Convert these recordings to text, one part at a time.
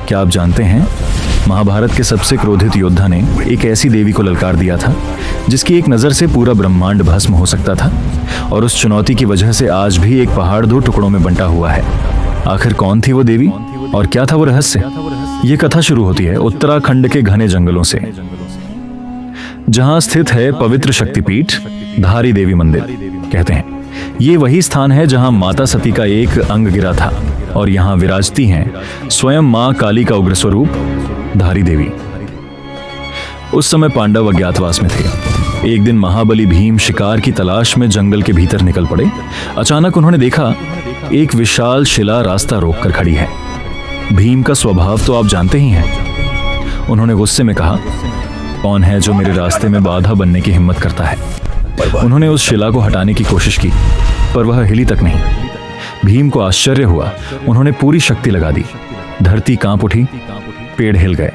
क्या आप जानते हैं, महाभारत के सबसे क्रोधित योद्धा ने एक ऐसी देवी को ललकार दिया था जिसकी एक नज़र से पूरा ब्रह्मांड भस्म हो सकता था, और उस चुनौती की वजह से आज भी एक पहाड़ 2 टुकड़ों में बंटा हुआ है। आखिर कौन थी वो देवी और क्या था वो रहस्य? ये कथा शुरू होती है उत्तराखंड के घने जंगलों से, जहां स्थित है पवित्र शक्तिपीठ धारी देवी मंदिर। कहते हैं ये वही स्थान है जहां माता सती का एक अंग गिरा था, और यहां विराजती हैं स्वयं मां काली का उग्र स्वरूप धारी देवी। उस समय पांडव अज्ञातवास में थे। एक दिन महाबली भीम शिकार की तलाश में जंगल के भीतर निकल पड़े। अचानक उन्होंने देखा एक विशाल शिला रास्ता रोककर खड़ी है। भीम का स्वभाव तो आप जानते ही हैं। उन्होंने गुस्से में कहा, कौन है जो मेरे रास्ते में बाधा बनने की हिम्मत करता है? उन्होंने उस शिला को हटाने की कोशिश की, पर वह हिली तक नहीं। भीम को आश्चर्य हुआ। उन्होंने पूरी शक्ति लगा दी। धरती कांप उठी, पेड़ हिल गए,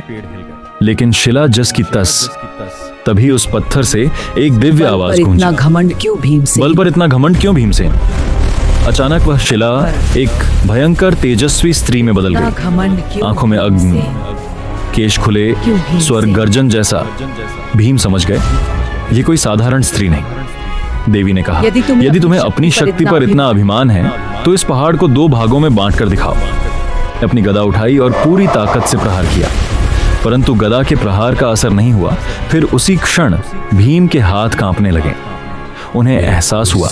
लेकिन शिला जस की तस। तभी उस पत्थर से एक दिव्य आवाज गूंजी। इतना घमंड क्यों भीमसेन? बल पर इतना घमंड क्यों भीमसेन? अचानक वह शिला एक भयंकर तेजस्वी स्त्री में बदल गई। आंखों में अग्नि, केश खुले, स्वर गर्जन जैसा। भीम समझ गए ये कोई साधारण स्त्री नहीं। देवी ने कहा, यदि तुम्हें अपनी शक्ति पर इतना अभिमान है तो इस पहाड़ को 2 भागों में बांटकर दिखाओ। अपनी गदा उठाई और पूरी ताकत से प्रहार किया, परंतु गदा के प्रहार का असर नहीं हुआ। फिर उसी क्षण भीम के हाथ कांपने लगे। उन्हें एहसास हुआ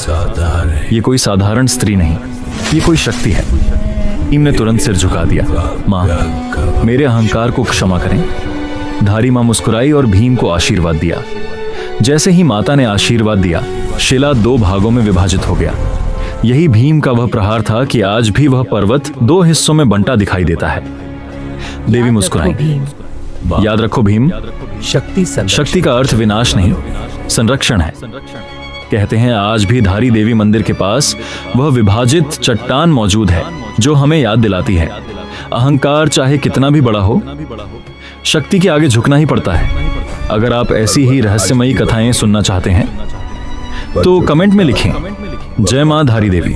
ये कोई साधारण स्त्री नहीं, ये कोई शक्ति है। भीम ने तुरंत सिर झुका दिया। मां, मेरे अहंकार को क्षमा करें। धारी मां मुस्कुराई और भीम को आशीर्वाद दिया। जैसे ही माता ने आशीर्वाद दिया, शिला 2 भागों में विभाजित हो गया। यही भीम का वह प्रहार था कि आज भी वह पर्वत 2 हिस्सों में बंटा दिखाई देता है। देवी मुस्कुराई। याद रखो भीम, शक्ति का अर्थ विनाश नहीं, संरक्षण है। कहते हैं आज भी धारी देवी मंदिर के पास वह विभाजित चट्टान मौजूद है जो हमें याद दिलाती है अहंकार चाहे कितना भी बड़ा हो, शक्ति के आगे झुकना ही पड़ता है। अगर आप ऐसी ही रहस्यमयी कथाएं सुनना चाहते हैं तो कमेंट में लिखें, जय मां धारी देवी।